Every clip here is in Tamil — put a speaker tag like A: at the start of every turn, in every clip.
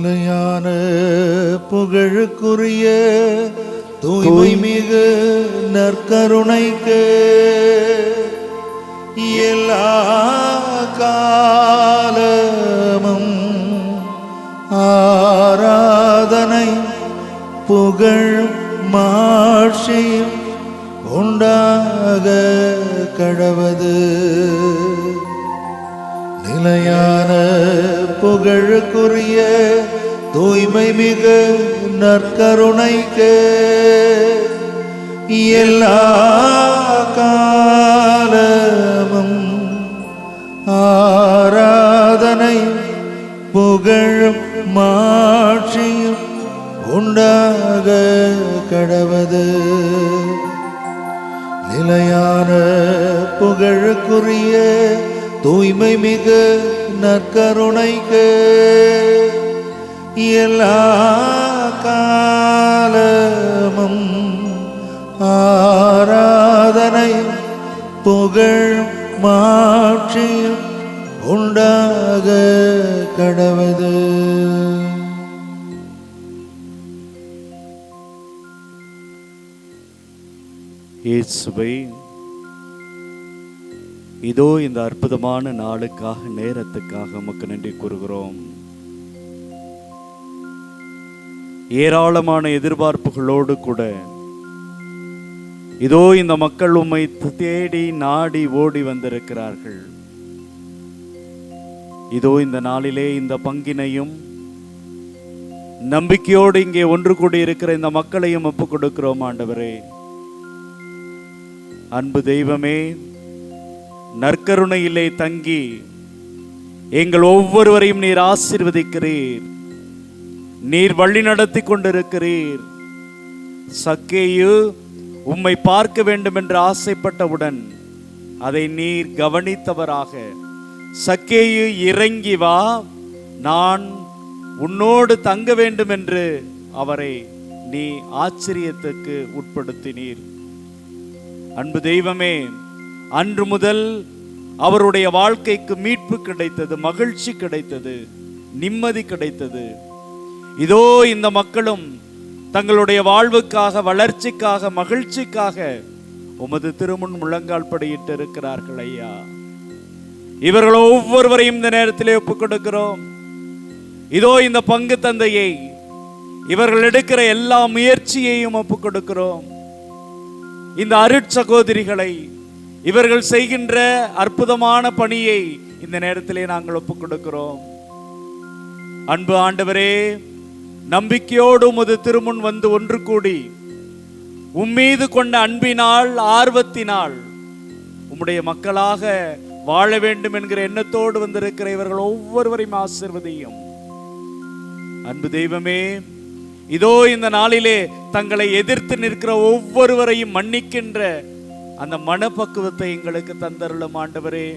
A: நிலையான புகழுக்குரிய தூய்மை மிகு நற்கருணைக்கு எல்லா காலமும் ஆராதனை புகழ் மாட்சியும் உண்டாக கடவது. நிலையான புகழுக்குரிய தூய்மை மிகு நற்கருணைக்கு எல்லா காலமும் ஆராதனை புகழும் மாட்சியும் உண்டாக கடவது. நிலையான புகழுக்குரிய தூய்மை மிகு நற்கருணைக்கு எல்லா காலமும் ஆராதனை புகழும் மாட்சியும் உண்டாக கடவது.
B: இயேசுவே, இதோ இந்த அற்புதமான நாளுக்காக நேரத்துக்காக உமக்கு நன்றி கூறுகிறோம். ஏராளமான எதிர்பார்ப்புகளோடு கூட இதோ இந்த மக்கள் உம்மை தேடி நாடி ஓடி வந்திருக்கிறார்கள். இதோ இந்த நாளிலே இந்த பங்கினையும் நம்பிக்கையோடு இங்கே ஒன்று கூடி இருக்கிற இந்த மக்களையும் ஒப்புக் கொடுக்கிறோம். ஆண்டவரே, அன்பு தெய்வமே, நற்கருணையிலே தங்கி எங்கள் ஒவ்வொருவரையும் நீர் ஆசீர்வதிக்கிறீர், நீர் வழி நடத்தி கொண்டிருக்கிறீர். சக்கேயு உம்மை பார்க்க வேண்டும் என்று ஆசைப்பட்டவுடன் அதை நீர் கவனித்தவராக, சக்கேயு இறங்கி வா, நான் உன்னோடு தங்க வேண்டும் என்று அவரை நீ ஆச்சரியத்துக்கு உட்படுத்தினீர். அன்பு தெய்வமே, அன்று முதல் அவருடைய வாழ்க்கைக்கு மீட்பு கிடைத்தது, மகிழ்ச்சி கிடைத்தது, நிம்மதி கிடைத்தது. இதோ இந்த மக்களும் தங்களுடைய வாழ்வுக்காக, வளர்ச்சிக்காக, மகிழ்ச்சிக்காக உமது திருமுன் முழங்கால் படியிட்டு இருக்கிறார்கள். ஐயா, இவர்கள் ஒவ்வொருவரையும் இந்த நேரத்திலே ஒப்புக் கொடுக்கிறோம். இதோ இந்த பங்கு தந்தையை, இவர்கள் எடுக்கிற எல்லா முயற்சியையும் ஒப்புக் கொடுக்கிறோம். இந்த அருட்சகோதரிகளை, இவர்கள் செய்கின்ற அற்புதமான பணியை இந்த நேரத்திலே நாங்கள் ஒப்புக் கொடுக்கிறோம். அன்பு ஆண்டவரே, நம்பிக்கையோடு உமது திருமுன் வந்து ஒன்று கூடி உம்மீது கொண்ட அன்பினால், ஆர்வத்தினால் உம்முடைய மக்களாக வாழ வேண்டும் என்கிற எண்ணத்தோடு வந்திருக்கிற இவர்கள் ஒவ்வொருவரையும் ஆசீர்வதியும். அன்பு தெய்வமே, இதோ இந்த நாளிலே தங்களை எதிர்த்து நிற்கிற ஒவ்வொருவரையும் மன்னிக்கின்ற அந்த மனப்பக்குவத்தை எங்களுக்கு தந்தருளும். ஆண்டவரே,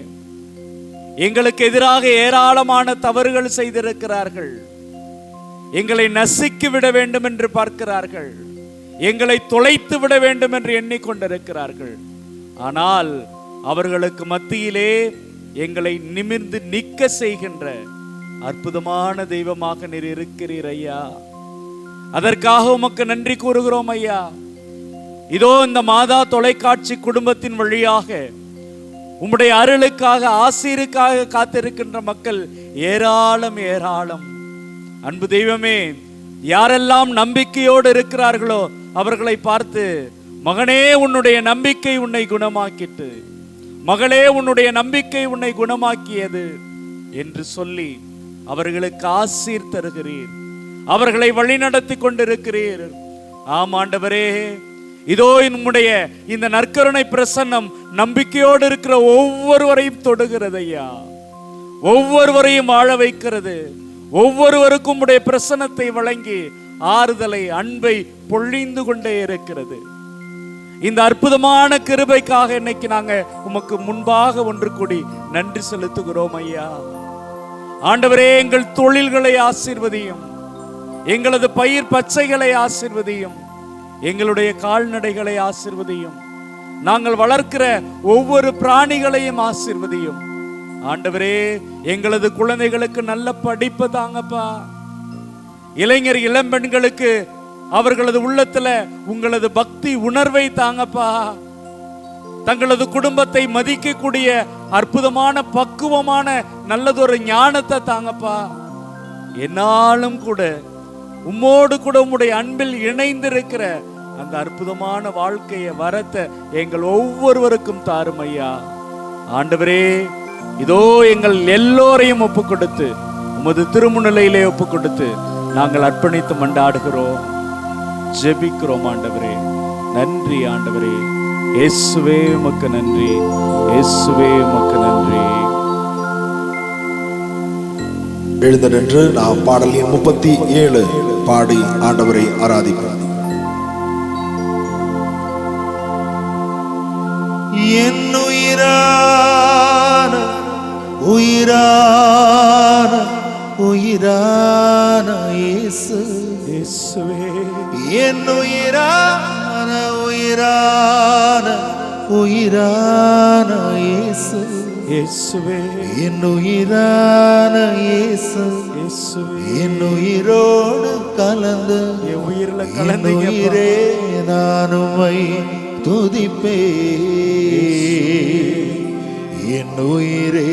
B: எங்களுக்கு எதிராக ஏராளமான தவறுகள் செய்திருக்கிறார்கள். எங்களை நசுக்கி விட வேண்டும் என்று பார்க்கிறார்கள், எங்களை தொலைத்து விட வேண்டும் என்று எண்ணிக்கொண்டிருக்கிறார்கள். ஆனால் அவர்களுக்கு மத்தியிலே எங்களை நிமிர்ந்து நிற்க செய்கின்ற அற்புதமான தெய்வமாக நீர் இருக்கிறீர் ஐயா. அதற்காக உமக்கு நன்றி கூறுகிறோம் ஐயா. இதோ இந்த மாதா தொலைக்காட்சி குடும்பத்தின் வழியாக உம்முடைய அருளுக்காக, ஆசீருக்காக காத்திருக்கின்ற மக்கள் ஏராளம் ஏராளம். அன்பு தெய்வமே, யாரெல்லாம் நம்பிக்கையோடு இருக்கிறார்களோ அவர்களை பார்த்து, மகனே உன்னுடைய நம்பிக்கை உன்னை குணமாக்கிட்டு, மகளே உன்னுடைய நம்பிக்கை உன்னை குணமாக்கியது என்று சொல்லி அவர்களுக்கு ஆசீர் தருகிறீர், அவர்களை வழிநடத்தி கொண்டிருக்கிறீர். ஆம் ஆண்டவரே, இதோ நம்முடைய இந்த நற்கருணை பிரசன்னம் நம்பிக்கையோடு இருக்கிற ஒவ்வொருவரையும் தொடுகிறது ஐயா, ஒவ்வொருவரையும் வாழ வைக்கிறது, ஒவ்வொருவருக்கும் உடைய பிரசன்னத்தை வழங்கி ஆறுதலை, அன்பை பொழிந்து கொண்டே இருக்கிறது. இந்த அற்புதமான கிருபைக்காக இன்னைக்கு நாங்க உமக்கு முன்பாக ஒன்று கூடி நன்றி செலுத்துகிறோம் ஐயா. ஆண்டவரே, எங்கள் தொழில்களை ஆசீர்வதியும், எங்களது பயிர் பச்சைகளை ஆசீர்வதியும், எங்களுடைய கால்நடைகளை ஆசீர்வதியும், நாங்கள் வளர்க்கிற ஒவ்வொரு பிராணிகளையும் ஆசீர்வதியும். ஆண்டவரே, எங்களது குழந்தைகளுக்கு நல்ல படிப்பு தாங்கப்பா. இளைஞர் இளம்பெண்களுக்கு அவர்களது உள்ளத்துல உங்களது பக்தி உணர்வை தாங்கப்பா. தங்களது குடும்பத்தை மதிக்கக்கூடிய அற்புதமான பக்குவமான நல்லதொரு ஞானத்தை தாங்கப்பா. என்னாலும் கூட உம்மோடு கூட உம்முடைய அன்பில் இணைந்திருக்கிற அந்த அற்புதமான வாழ்க்கையை வரத்தை எங்கள் ஒவ்வொருவருக்கும் தாரும் ஐயா. ஆண்டவரே, இதோ எங்கள் எல்லோரையும் ஒப்பு கொடுத்து உமது திருமுன்னிலையிலே ஒப்பு கொடுத்து நாங்கள் அர்ப்பணித்து மண்டாடுகிறோம், ஜெபிக்கிறோம். ஆண்டவரே நன்றி. ஆண்டவரே இயேசுவே உமக்கு நன்றி, இயேசுவே உமக்கு நன்றி.
C: எழுந்து நின்று நாம் பாடல் எண் 37 பாடி ஆண்டவரை ஆராதிப்போம்.
A: என் உயிரான உயிரான உயிரான இயேசு,
B: இயேசுவே
A: என் உயிரான உயிரான உயிரான இயேசு,
B: இயேசுவே
A: என் உயிரான இயேசு,
B: இயேசுவே
A: என் உயிரோடு கலந்து
B: என் உயிரில
A: என்
B: கலந்தீங்க.
A: உயிரே நான் உம்மை துதிப்பேன், என் உயிரே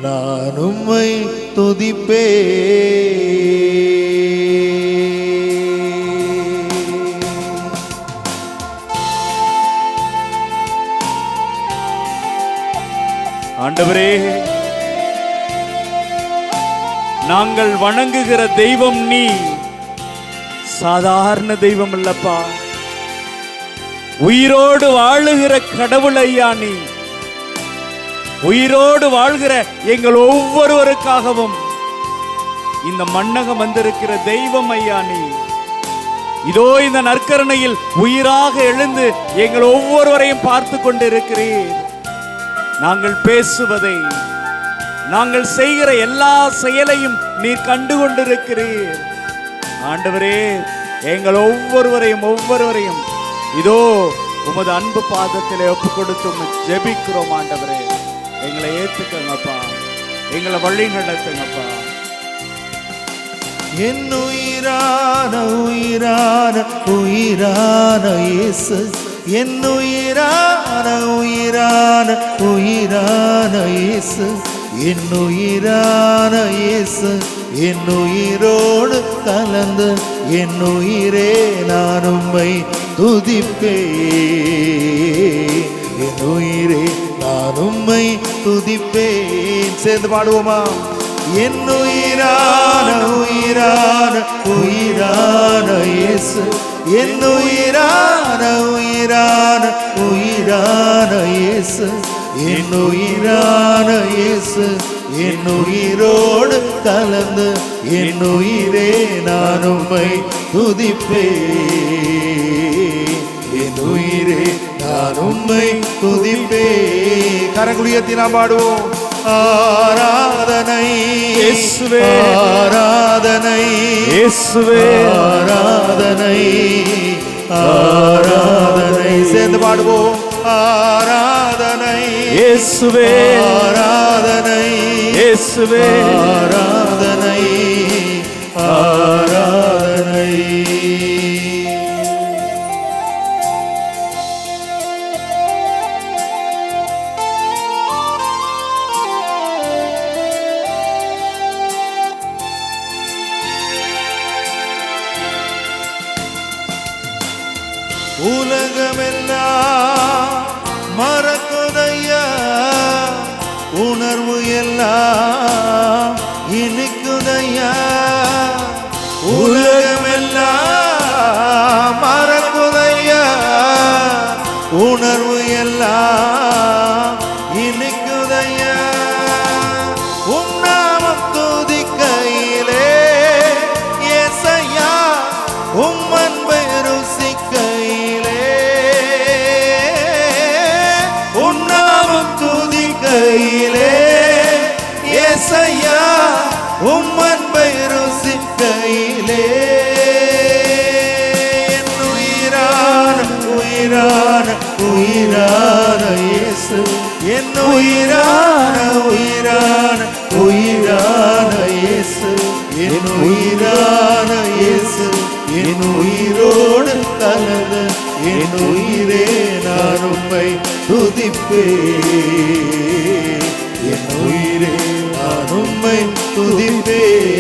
A: நான் உம்மை துதிப்பேன்.
B: ஆண்டவரே, நாங்கள் வணங்குகிற தெய்வம் நீ சாதாரண தெய்வம் இல்லப்பா. உயிரோடு வாழுகிற கடவுள் ஐயா நீ. உயிரோடு வாழ்கிற எங்கள் ஒவ்வொருவருக்காகவும் இந்த மண்ணகம் வந்திருக்கிற தெய்வம் ஐயா நீ. இதோ இந்த நற்கருணையில் உயிராக எழுந்து எங்கள் ஒவ்வொருவரையும் பார்த்து கொண்டிருக்கிறீர். நாங்கள் பேசுவதை, நாங்கள் செய்கிற எல்லா செயலையும் நீர் கண்டு கொண்டிருக்கிறீர். ஆண்டவரே, எங்கள் ஒவ்வொருவரையும் இதோ உமது அன்பு பாதத்திலே ஒப்பு கொடுத்து ஜெபிக்கிறோம். ஆண்டவரே, எங்களை ஏத்துக்கங்கப்பா, எங்களை வழி நடத்துங்கப்பா.
A: என் உயிரான உயிரான உயிரான இயேசு, என் உயிரான உயிரான உயிரான இயேசு, என் உயிரான இயேசு, என் உயிரோடு கலந்து என் உயிரே நான் உம்மை துதிப்பேன், என் உயிரே நான் உம்மை துதிப்பேன். சேர்ந்து பாடுவோமா? என் உயிரான உயிரான உயிரான இயேசு, என் உயிரான உயிரான உயிரான இயேசு, என் உயிரான இயேசு, என் உயிரோடு கலந்து என் உயிரே நான் உம்மை துதிப்பேன், என் உயிரே நான் உம்மை துதிப்பேன். கரங்குடியத்தி நாம் பாடுவோம். ஆராதனை
B: இயேசுவே,
A: ஆராதனை
B: இயேசுவே,
A: ஆராதனை ஆராதனை. சேர்ந்து பாடுவோம். ஆராதனை
B: இயேசுவே,
A: ஆராதனை
B: இயேசுவே,
A: ஆராதனை ஆராதனை. உலகமெல்லாம் மறக்குதையா, உணர்வு எல்லாம் இனிக்குதையா. உலகமெல்லாம் மறக்குதையா, உணர்வு எல்லாம் இனிக்குதையா. உம் நாமம் துதிக்கையிலே ஏசையா, உம் அன்பை ருசிக்கையிலே, உம் நாமம் துதிக்கையிலே ஏசையா, உம் அன்பை ருசிக்கையிலே. என் உயிரான உயிரான உயிரான இயேசு, என் உயிரான உயிரான உயிரான உயிரான இயேசு, என் உயிரான இயேசு, என் உயிரோடு கலந்த என் உயிரே நான் உம்மை துதிப்பேன். என் உயிரே நான் உம்மை துதிப்பேன்.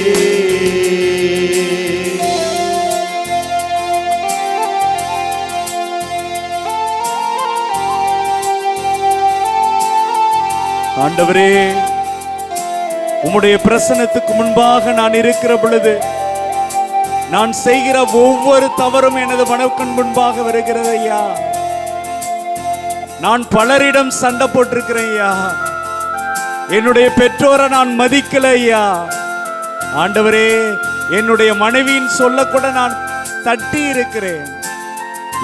B: ஆண்டவரே, உம்முடைய பிரசன்னத்துக்கு முன்பாக நான் இருக்கிற பொழுது நான் செய்கிற ஒவ்வொரு தவறும் எனது மனக்கண் முன்பாக வருகிறது ஐயா. நான் பலரிடம் சண்டை போட்டிருக்கிறேன் ஐயா. என்னுடைய பெற்றோரை நான் மதிக்கல ஐயா. ஆண்டவரே, என்னுடைய மனைவியின் சொல்ல கூட நான் தட்டி இருக்கிறேன்.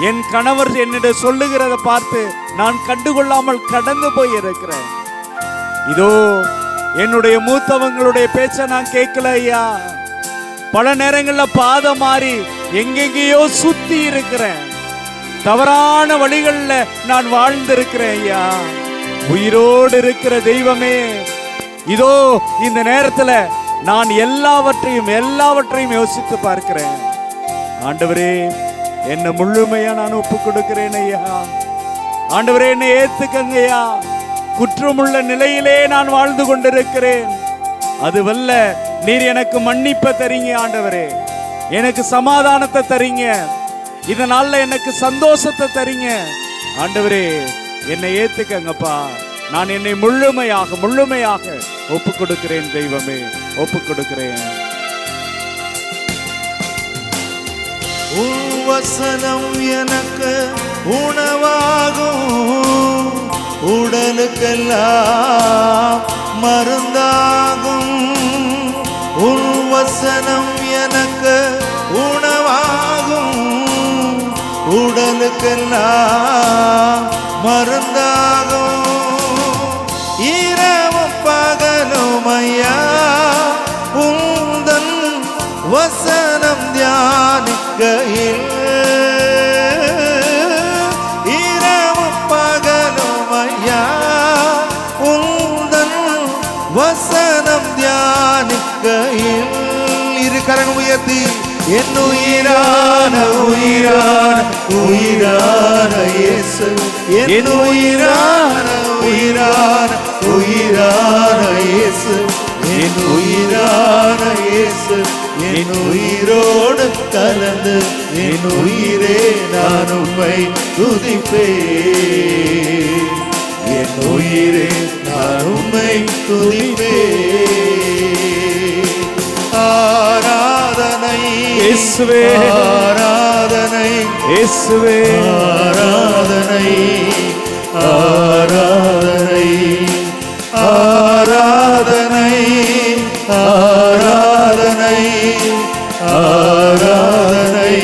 B: என் கணவர் என்னிடம் சொல்லுகிறத பார்த்து நான் கண்டுகொள்ளாமல் கடந்து போய் இருக்கிறேன். இதோ என்னுடைய மூத்தவங்களுடைய பேச்ச நான் கேட்கல ஐயா. பல நேரங்கள்ல பாதை மாறி எங்கெங்கேயோ சுத்தி இருக்கிறேன். தவறான வழிகள்ல நான் வாழ்ந்திருக்கிறேன் ஐயா. உயிரோடு இருக்கிற தெய்வமே, இதோ இந்த நேரத்துல நான் எல்லாவற்றையும் யோசித்து பார்க்கிறேன். ஆண்டவரே, என்ன முழுமையா நான் ஒப்பு கொடுக்கிறேன் ஐயா. ஆண்டவரே, என்னை ஏத்துக்கங்க ஐயா. குற்றமுள்ள நிலையிலே நான் வாழ்ந்து கொண்டிருக்கிறேன். அதுவல்ல, நீர் எனக்கு மன்னிப்பை தரீங்க ஆண்டவரே. எனக்கு சமாதானத்தை தரீங்க. இதனால எனக்கு சந்தோஷத்தை தரீங்க ஆண்டவரே. என்னை ஏத்துக்கங்கப்பா. நான் என்னை முழுமையாக ஒப்பு கொடுக்கிறேன் தெய்வமே, ஒப்பு கொடுக்கிறேன்.
A: உன் வசனம் எனக்கு உணவாகும், உடலுக்கெல்லாம் மருந்தாகும். உன் வசனம் எனக்கு உணவாகும், உடலுக்கெல்லாம் மருந்தாகும். இரவும் பகலும் ஐயா உந்தன் வசனம் தியானிக்கையில், இரவும் பகலும் ஐயா உந்தன் வசனம் தியானிக்கையில். இரு கரங்கள் உயர்த்தி, என் உயிரான இயேசு, என் உயிரான இயேசு, என் உயிரான இயேசு, என் உயிரோடு கலந்து என் உயிரே நான் உம்மை துதிப்பேன். என் உயிரே நான் உம்மை துதிப்பேன். ஆராதனை
B: இயேசுவே,
A: ஆராதனை
B: இயேசுவே,
A: ஆராதனை ஆராதனை ஆராதனை ஆராதனை ஆராதனை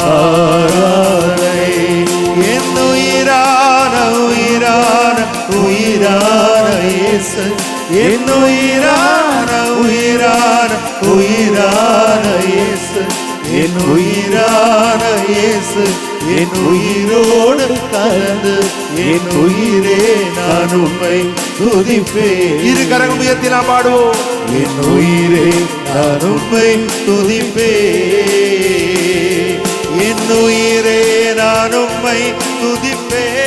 A: ஆராதனை. என் உயிரான இயேசு, என் உயிரான இயேசு, என் உயிரான இயேசு, என் உயிரோடு கலந்து என் உயிரே நான் உம்மை துதிப்பேன். இரு கரங்கள் உயர்த்தி நாம் பாடுவோம். என் உயிரே நான் உம்மை துதிப்பேன். என் உயிரே நான் உம்மை துதிப்பேன்.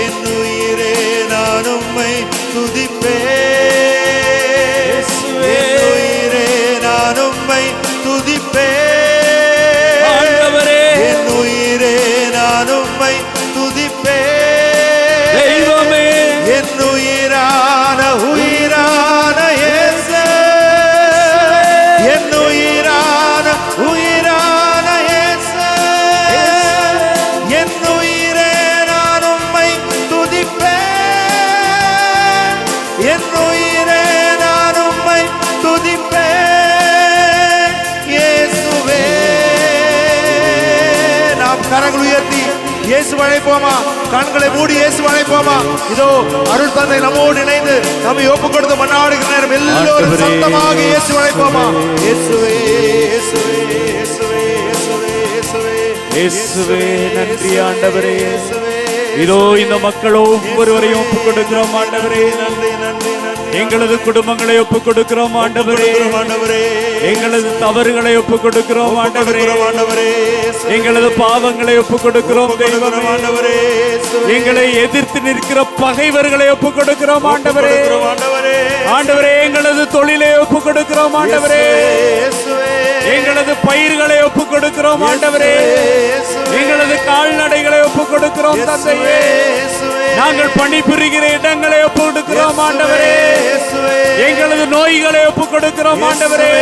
A: என் உயிரே நான் உம்மை துதிப்பேன். என் உயிரே நான் உம்மை துதிப்பேன். என் உயிரே நான் உம்மை துதிப்பேன்.
B: தெய்வமே,
A: என் உயிரான இயேசு, என் உயிரான இயேசு, என் உயிரே நான் உம்மை துதிப்பேன். என் உயிரே நான் உம்மை துதிப்பேன். இயேசுவே, நாம் கரங்கள் உயர்த்தி இயேசு அழைப்போமா? கண்களை மூடி இயேசு அழைப்போமா? இதோ அருள் தந்தை நம்மோடு இணைந்து நம்மை ஒப்புக் கொடுத்து மன்னாடுகிற நேரம் எல்லோரும் சத்தமாக இயேசு அழைப்போமா? இயேசுவே, இயேசுவே, இயேசுவே, இயேசுவே, இயேசுவே,
B: இயேசுவே, நன்றி ஆண்டவரே. இதோ இந்த மக்கள் ஒவ்வொருவரையும் ஒப்புக் கொடுக்கிறோம் ஆண்டவரே.
A: நன்றி, நன்றி, நன்றி.
B: எங்களது குடும்பங்களை ஒப்புக் கொடுக்கிறோம் ஆண்டவரே. எங்களது தவறுகளை ஒப்புக் கொடுக்கிறோம் ஆண்டவரே. எங்களது பாவங்களை ஒப்புக் கொடுக்கிறோம் தெய்வமே. எங்களை எதிர்த்து நிற்கிற பகைவர்களை ஒப்புக் கொடுக்கிறோம் ஆண்டவரே. ஆண்டவரே, எங்களது தொழிலை ஒப்புக் கொடுக்கிறோம் ஆண்டவரே. எங்களது பயிர்களை ஒப்புக் கொடுக்கிறோம் ஆண்டவரே. எங்களது கால்நடைகளை ஒப்புக் கொடுக்கிறோம் தந்தையே. நாங்கள் பணிபுரிகிற இடங்களை ஒப்புக் கொடுக்கிறோம் ஆண்டவரே. எங்களது நோய்களை ஒப்புக் கொடுக்கிறோம் ஆண்டவரே.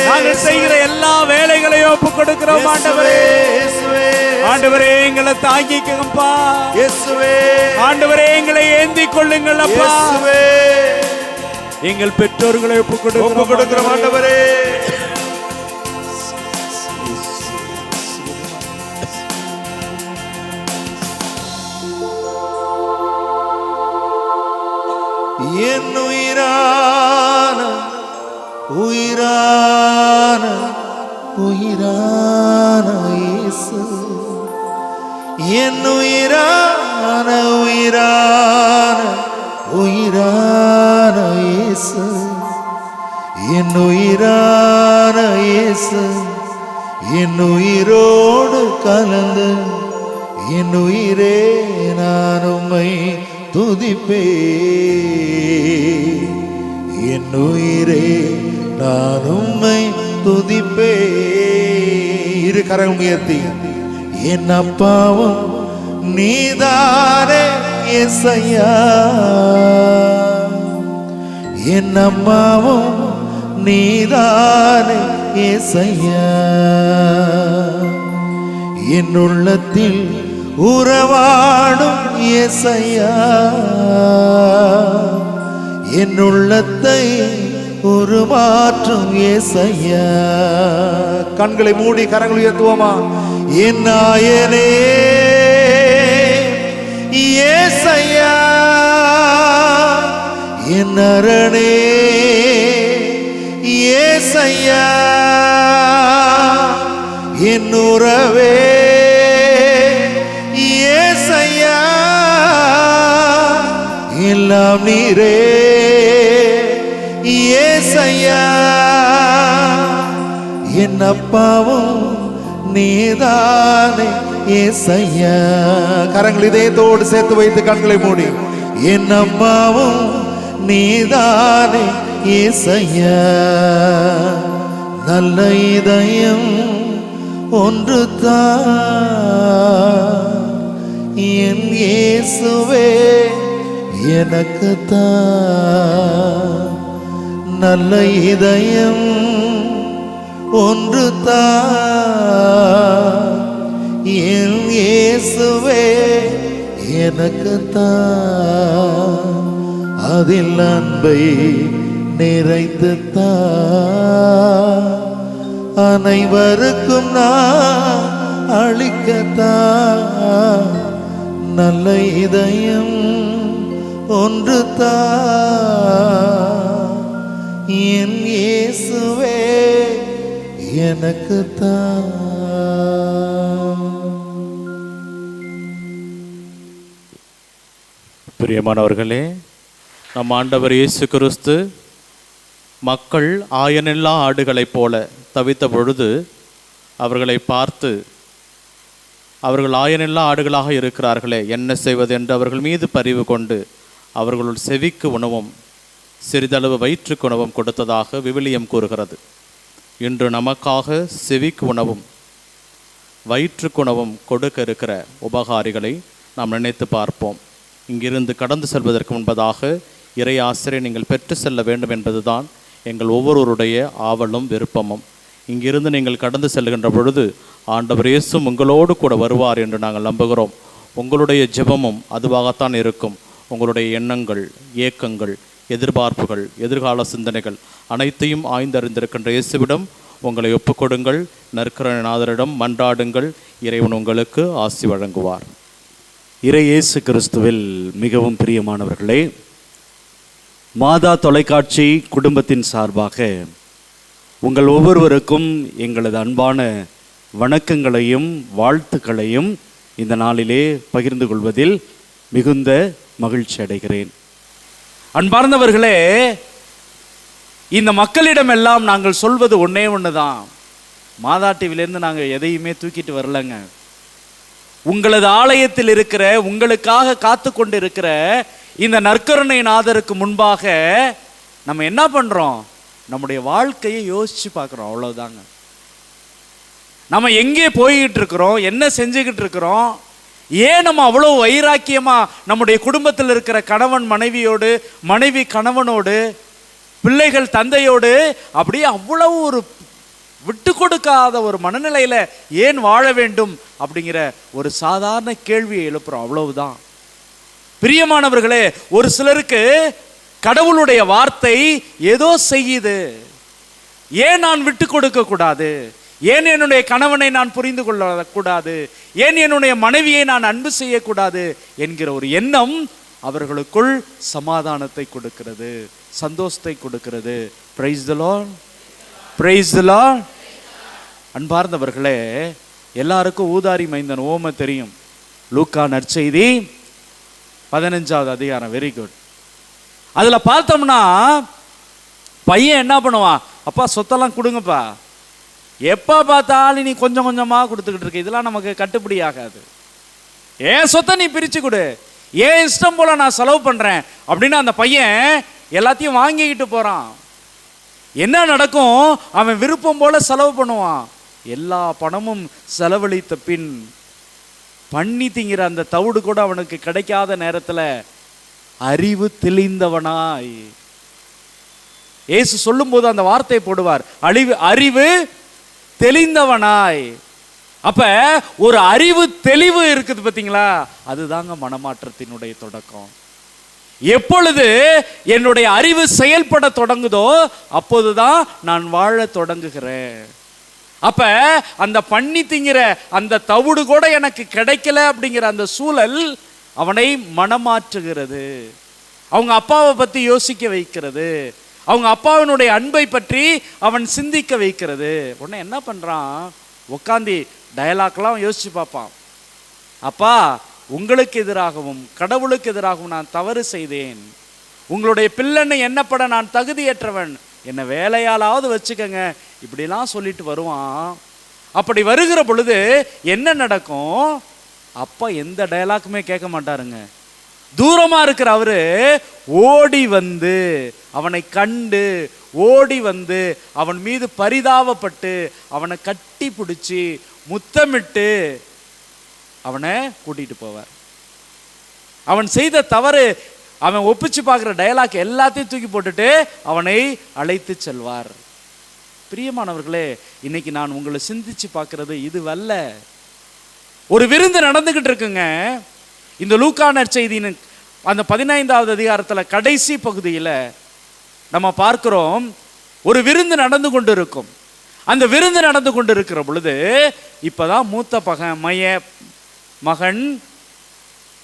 B: நாங்கள் செய்கிற எல்லா வேலைகளையும் ஒப்புக் கொடுக்கிறோம் ஆண்டவரே. ஆண்டவரே, எங்களை தாங்கிக்கப்பா. ஆண்டவரே, எங்களை ஏந்திக் கொள்ளுங்கள் அப்பா. எங்கள் பெற்றோர்களை ஒப்புக் கொடுக்கிறோம் ஆண்டவரே.
A: என் உயிரான உயிரான உயிரான இயேசு, என் உயிரான உயிரான உயிரான இயேசு, என் உயிரான இயேசு, என் உயிரோடு கலந்து என் உயிரே நான் உம்மை துதிப்பே. என் உயிரே நான் உம்மை துதிப்பே. இரு கரங்கள் உயர்த்தி, என் அப்பாவும் நீதானே இயேசையா, என் அம்மாவும் நீதானே இயேசையா, என் உள்ளத்தில் உறவாடும் இயேசையா, என் உள்ளத்தை உருமாற்றும் இயேசையா. கண்களை மூடி கரங்களை உயர்த்துவோமா? என் நாயனே இயேசையா, என் அரணே இயேசையா, என் உறவே இயேசையா, எல்லாம் நீரே இயேசையா, என் அப்பாவும் நீதானே இயேசையா. கரங்கள் இதயத்தோடு சேர்த்து வைத்து கண்களை மூடி, என் அம்மாவும் நீதானே இயேசையா. நல்ல இதயம் ஒன்று தான் என் இயேசுவே எனக்கு தான். நல்ல இதயம் ஒன்று தான் என் இயேசுவே எனக்கு தான். அதில் அன்பை நிறைத்து தான் அனைவருக்கும் நான் அளிக்கத்தான். நல்ல இதயம் ஒன்று தான் என் இயேசுவே எனக்கு தான்.
B: பிரியமானவர்களே, நம் ஆண்டவர் இயேசு கிறிஸ்து மக்கள் ஆயனில்லா ஆடுகளைப் போல தவித்த பொழுது அவர்களை பார்த்து, அவர்கள் ஆயனில்லா ஆடுகளாக இருக்கிறார்களே, என்ன செய்வது என்று அவர்கள் மீது பரிவு கொண்டு அவர்களுள் செவிக்கு உணவும் சிறிதளவு வயிற்றுக்கு உணவும் கொடுத்ததாக விவிலியம் கூறுகிறது. இன்று நமக்காக செவிக்கு உணவும் வயிற்றுக்கு உணவும் கொடுக்க இருக்கிற உபகாரிகளை நாம் நினைத்து பார்ப்போம். இங்கிருந்து கடந்து செல்வதற்கு முன்பதாக இறை ஆசிரியை நீங்கள் பெற்று செல்ல வேண்டும் என்பதுதான் எங்கள் ஒவ்வொருவருடைய ஆவலும் விருப்பமும். இங்கிருந்து நீங்கள் கடந்து செல்கின்ற பொழுது ஆண்டவர் இயேசு உங்களோடு கூட வருவார் என்று நாங்கள் நம்புகிறோம். உங்களுடைய ஜெபமும் அதுவாகத்தான் இருக்கும். உங்களுடைய எண்ணங்கள், ஏக்கங்கள், எதிர்பார்ப்புகள், எதிர்கால சிந்தனைகள் அனைத்தையும் ஆய்ந்தறிந்திருக்கின்ற இயேசுவிடம் உங்களை ஒப்புக்கொடுங்கள். நற்கருணைநாதரிடம் மன்றாடுங்கள். இறைவன் உங்களுக்கு ஆசி வழங்குவார்.
D: இறை இயேசு கிறிஸ்துவில் மிகவும் பிரியமானவர்களே, மாதா தொலைக்காட்சி குடும்பத்தின் சார்பாக உங்கள் ஒவ்வொருவருக்கும் எங்களது அன்பான வணக்கங்களையும் வாழ்த்துக்களையும் இந்த நாளிலே பகிர்ந்து கொள்வதில் மிகுந்த மகிழ்ச்சி அடைகிறேன். அன்பார்ந்தவர்களே, இந்த மக்களிடம் எல்லாம் நாங்கள் சொல்வது ஒன்னே ஒண்ணுதான். மாதா டிவிலேருந்து நாங்கள் எதையுமே தூக்கிட்டு வரலங்க. உங்களது ஆலயத்தில் இருக்கிற, உங்களுக்காக காத்து கொண்டு இருக்கிற இந்த நற்கருணை நாதருக்கு முன்பாக நம்ம என்ன பண்றோம்? நம்முடைய வாழ்க்கையை யோசிச்சு பார்க்குறோம், அவ்வளவுதாங்க. நம்ம எங்கே போய்கிட்டு இருக்கிறோம், என்ன செஞ்சுக்கிட்டு இருக்கிறோம், ஏன் நம்ம அவ்வளோ வைராக்கியமா நம்முடைய குடும்பத்தில் இருக்கிற கணவன் மனைவியோடு, மனைவி கணவனோடு, பிள்ளைகள் தந்தையோடு அப்படியே அவ்வளவு ஒரு விட்டு கொடுக்காத ஒரு மனநிலையில ஏன் வாழ வேண்டும் அப்படிங்கிற ஒரு சாதாரண கேள்வியை எழுப்புறோம், அவ்வளவுதான். பிரியமானவர்களே, ஒரு சிலருக்கு கடவுளுடைய வார்த்தை ஏதோ செய்யுது. ஏன் நான் விட்டு கொடுக்க கூடாது, ஏன் என்னுடைய கணவனை நான் புரிந்து கொள்ள கூடாது, ஏன் என்னுடைய மனைவியை நான் அன்பு செய்யக்கூடாது என்கிற ஒரு எண்ணம் அவர்களுக்குள் சமாதானத்தை கொடுக்கிறது, சந்தோஷத்தை கொடுக்கிறது. Praise the Lord, praise the Lord. அன்பார்ந்தவர்களே, எல்லாருக்கும் ஊதாரி மைந்தன் ஓமை தெரியும். லூக்கா நற்செய்தி 15வது அதிகாரம். Very good. அதுல பார்த்தோம்னா பையன் என்ன பண்ணுவான்? அப்பா சொத்தெல்லாம் கொடுங்கப்பா. எப்ப பார்த்தாலும் நீ கொஞ்சம் கொஞ்சமா கொடுத்துக்கிட்டு இருக்க, இதெல்லாம் நமக்கு கட்டுப்படி ஆகாது. ஏன் சொத்தை நீ பிரிச்சு கொடு, ஏன் இஷ்டம் போல நான் செலவு பண்றேன் அப்படின்னு அந்த பையன் எல்லாத்தையும் வாங்கிக்கிட்டு போறான். என்ன நடக்கும்? அவன் விருப்பம் போல செலவு பண்ணுவான். எல்லா பணமும் செலவழித்த பின் பண்ணி திங்கிற அந்த தவிடு கூட அவனுக்கு கிடைக்காத நேரத்துல அறிவு தெளிந்தவனாய், இயேசு சொல்லும் போது அந்த வார்த்தை போடுவார், அறிவு தெளிந்தவனாய். அப்ப ஒரு அறிவு தெளிவு இருக்குது பார்த்தீங்களா, அதுதாங்க மனமாற்றத்தினுடைய தொடக்கம். எப்பொழுது என்னுடைய அறிவு செயல்பட தொடங்குதோ அப்போதுதான் நான் வாழ தொடங்குகிறேன். அப்ப அந்த பண்ணி திங்கிற அந்த தவிடு கூட எனக்கு கிடைக்கல அப்படிங்கிற அந்த சூழல் அவனை மனமாற்றுகிறது, அவங்க அப்பாவை பத்தி யோசிக்க வைக்கிறது, அவங்க அப்பாவினுடைய அன்பை பற்றி அவன் சிந்திக்க வைக்கிறது. உடனே என்ன பண்றான்? உட்காந்து டயலாக்லாம் யோசிச்சு பார்ப்பான். அப்பா, உங்களுக்கு எதிராகவும் கடவுளுக்கு எதிராகவும் நான் தவறு செய்தேன், உங்களுடைய பிள்ளைன்னு எண்ணப்பட நான் தகுதியற்றவன், என்னை வேலையாலாவது வச்சுக்கங்க, இப்படிலாம் சொல்லிட்டு வருவான். அப்படி வருகிற பொழுது என்ன நடக்கும்? அப்பா எந்த டயலாக்குமே கேட்க மாட்டாருங்க. தூரமா இருக்கிற அவரு ஓடி வந்து அவனை கண்டு, ஓடி வந்து அவன் மீது பரிதாபப்பட்டு அவனை கட்டி பிடிச்சி முத்தமிட்டு அவனை கூட்டிட்டு போவார். அவன் செய்த தவறு அவன் ஒப்பிச்சு பார்க்குற டயலாக் எல்லாத்தையும் தூக்கி போட்டுட்டு அவனை அழைத்து செல்வார். பிரியமானவர்களே, இன்னைக்கு நான் உங்களை சிந்திச்சு பார்க்கிறது இதுவல்ல. ஒரு விருந்து நடந்துகிட்டு இருக்குங்க. இந்த லூக்கா நற்செய்தியின் அந்த 15வது அதிகாரத்தில் கடைசி பகுதியில் நம்ம பார்க்கிறோம், ஒரு விருந்து நடந்து கொண்டு இருக்கும். அந்த விருந்து நடந்து கொண்டு இருக்கிற பொழுது இப்பதான் மூத்த மகன்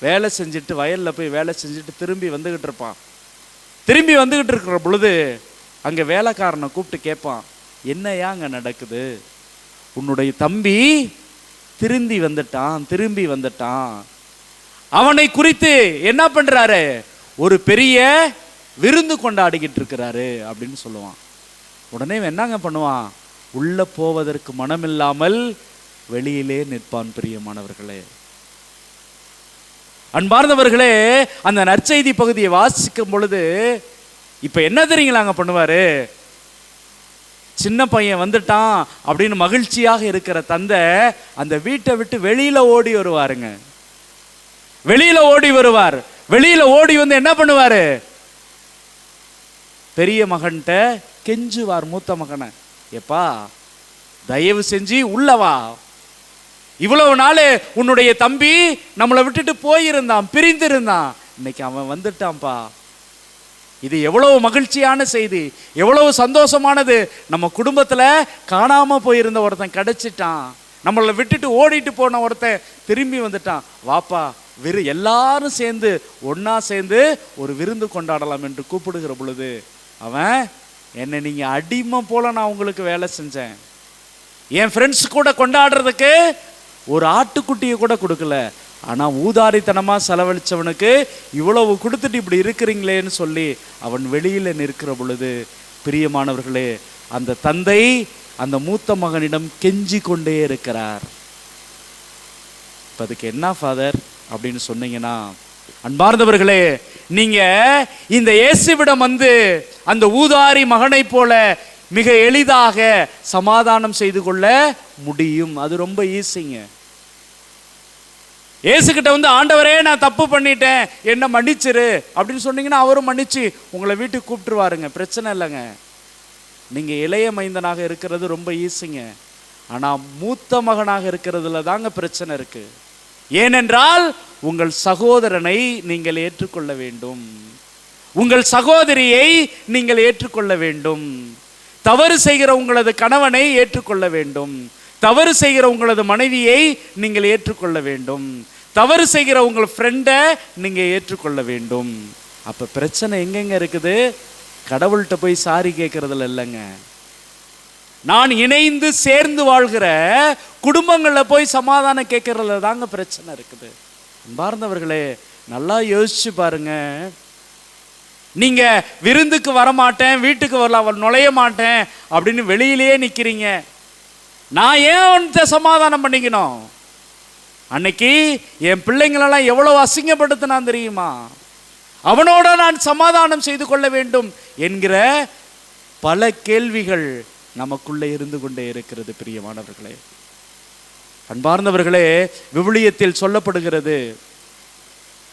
D: வேலை செஞ்சுட்டு, வயலில் போய் வேலை செஞ்சுட்டு திரும்பி வந்துகிட்டு இருப்பான். திரும்பி வந்துகிட்டு இருக்கிற பொழுது அங்கே வேலைக்காரனை கூப்பிட்டு கேட்பான், என்னையா அங்கே நடக்குது? உன்னுடைய தம்பி திரும்பி வந்துட்டான். அவனை குறித்து என்ன பண்றாரு? ஒரு பெரிய விருந்து கொண்டாடிக்கிட்டு இருக்கிறாரு அப்படின்னு சொல்லுவான். உடனே என்னங்க பண்ணுவான்? உள்ள போவதற்கு மனமில்லாமல் வெளியிலே நிற்பான். பிரியமானவர்களே, அன்பார்ந்தவர்களே, அந்த நற்செய்தி பகுதியை வாசிக்கும் பொழுது இப்ப என்ன தெரியுங்களாங்க பண்ணுவாரு? சின்ன பையன் வந்துட்டான் அப்படின்னு மகிழ்ச்சியாக இருக்கிற தந்தை அந்த வீட்டை விட்டு வெளியில ஓடி வருவாருங்க. வெளியில ஓடி வந்து என்ன பண்ணுவாரு? பெரிய மகன்கிட்ட கெஞ்சுவார், மூத்த மகனை, எப்பா தயவு செஞ்சு உள்ளவா, இவ்வளவு நாள் உன்னுடைய தம்பி நம்மளை விட்டுட்டு போயிருந்தான், பிரிந்திருந்தான், இன்னைக்கு அவன் வந்துட்டான்பா. இது எவ்வளவு மகிழ்ச்சியான செய்தி, எவ்வளவு சந்தோஷமானது. நம்ம குடும்பத்துல காணாம போயிருந்த ஒருத்தன் கிடைச்சிட்டான், நம்மளை விட்டுட்டு ஓடிட்டு போன ஒருத்தன் திரும்பி வந்துட்டான், வாப்பா எல்லாரும் சேர்ந்து ஒன்னா சேர்ந்து ஒரு விருந்து கொண்டாடலாம் என்று கூப்பிடுகிற பொழுது அவன், என்னை நீங்க அடிமை போல நான் உங்களுக்கு வேலை செஞ்சேன், என் ஃப்ரெண்ட்ஸ் கூட கொண்டாடுறதுக்கு ஒரு ஆட்டுக்குட்டியை கூட கொடுக்கல, ஆனா ஊதாரித்தனமா செலவழிச்சவனுக்கு இவ்வளவு கொடுத்துட்டு இப்படி இருக்கிறீங்களேன்னு சொல்லி அவன் வெளியில நிற்கிற பொழுது, பிரியமானவர்களே, அந்த தந்தை அந்த மூத்த மகனிடம் கெஞ்சி கொண்டே இருக்கிறார். இப்ப அதுக்கு என்ன ஃபாதர் அப்படின்னு சொன்னீங்கன்னா, அன்பார்ந்தவர்களே, நீங்க இந்த இயேசுவிடம் வந்து அந்த ஊதாரி மகனை போல மிக எளிதாக சமாதானம் செய்து கொள்ள முடியும். அது ரொம்ப ஈஸிங்க. இயேசுகிட்ட வந்து, ஆண்டவரே நான் தப்பு பண்ணிட்டேன், என்ன மன்னிச்சிரு அப்படின்னு சொன்னீங்கன்னா அவரும் மன்னிச்சு உங்களை வீட்டுக்கு கூப்பிட்டுருவாருங்க, பிரச்சனை இல்லைங்க. நீங்க இளைய மைந்தனாக இருக்கிறது ரொம்ப ஈஸிங்க. ஆனா மூத்த மகனாக இருக்கிறதுல தாங்க பிரச்சனை இருக்கு. ஏனென்றால் உங்கள் சகோதரனை நீங்கள் ஏற்றுக்கொள்ள வேண்டும், உங்கள் சகோதரியை நீங்கள் ஏற்றுக்கொள்ள வேண்டும், தவறு செய்கிற உங்களது கணவனை ஏற்றுக்கொள்ள வேண்டும், தவறு செய்கிற உங்களது மனைவியை நீங்கள் ஏற்றுக்கொள்ள வேண்டும், தவறு செய்கிற உங்கள் ஃப்ரெண்டை நீங்க ஏற்றுக்கொள்ள வேண்டும். அப்ப பிரச்சனை எங்கெங்க இருக்குது? கடவுள்கிட்ட போய் சாரி கேட்கறதுல இல்லைங்க. நான் இணைந்து சேர்ந்து வாழ்கிற குடும்பங்களில் போய் சமாதானம் கேட்கறதுல தாங்க பிரச்சனை இருக்குது. அன்பார்ந்தவர்களே, நல்லா யோசிச்சு பாருங்க. நீங்க விருந்துக்கு வரமாட்டேன், வீட்டுக்கு வரல நுழைய மாட்டேன் அப்படின்னு வெளியிலேயே நிக்கிறீங்க. நான் ஏன் அவன்கிட்ட சமாதானம் பண்ணிக்கணும்? அன்னைக்கு என் பிள்ளைங்களெல்லாம் எவ்வளவு அசிங்கப்படுத்தினான் தெரியுமா? அவனோட நான் சமாதானம் செய்து கொள்ள வேண்டும் என்கிற பல கேள்விகள் நமக்குள்ளே இருந்து கொண்டே இருக்கிறது. பிரியமானவர்களே, அன்பார்ந்தவர்களே, விவிலியத்தில் சொல்லப்படுகிறது,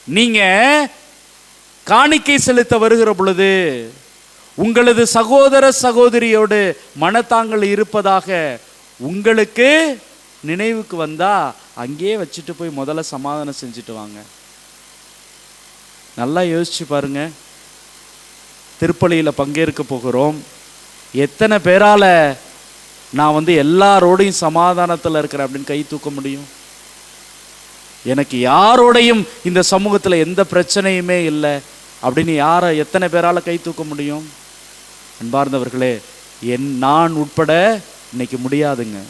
D: நீங்க காணிக்கை செலுத்த வருகிற பொழுது உங்களது சகோதர சகோதரியோடு மனத்தாங்கள் இருப்பதாக உங்களுக்கு நினைவுக்கு வந்தா அங்கேயே வச்சுட்டு போய் முதல்ல சமாதானம் செஞ்சுட்டு வாங்க. நல்லா யோசிச்சு பாருங்க. திருப்பலியில் பங்கேற்க போகிறோம். எத்தனை பேரால நான் வந்து எல்லாரோடையும் சமாதானத்தில் இருக்கிறேன் அப்படின்னு கை தூக்க முடியும்? எனக்கு யாரோடையும் இந்த சமூகத்தில் எந்த பிரச்சனையுமே இல்லை அப்படின்னு எத்தனை பேரால கை தூக்க முடியும்? அன்பார்ந்தவர்களே, நான் உட்பட இன்னைக்கு முடியாதுங்க.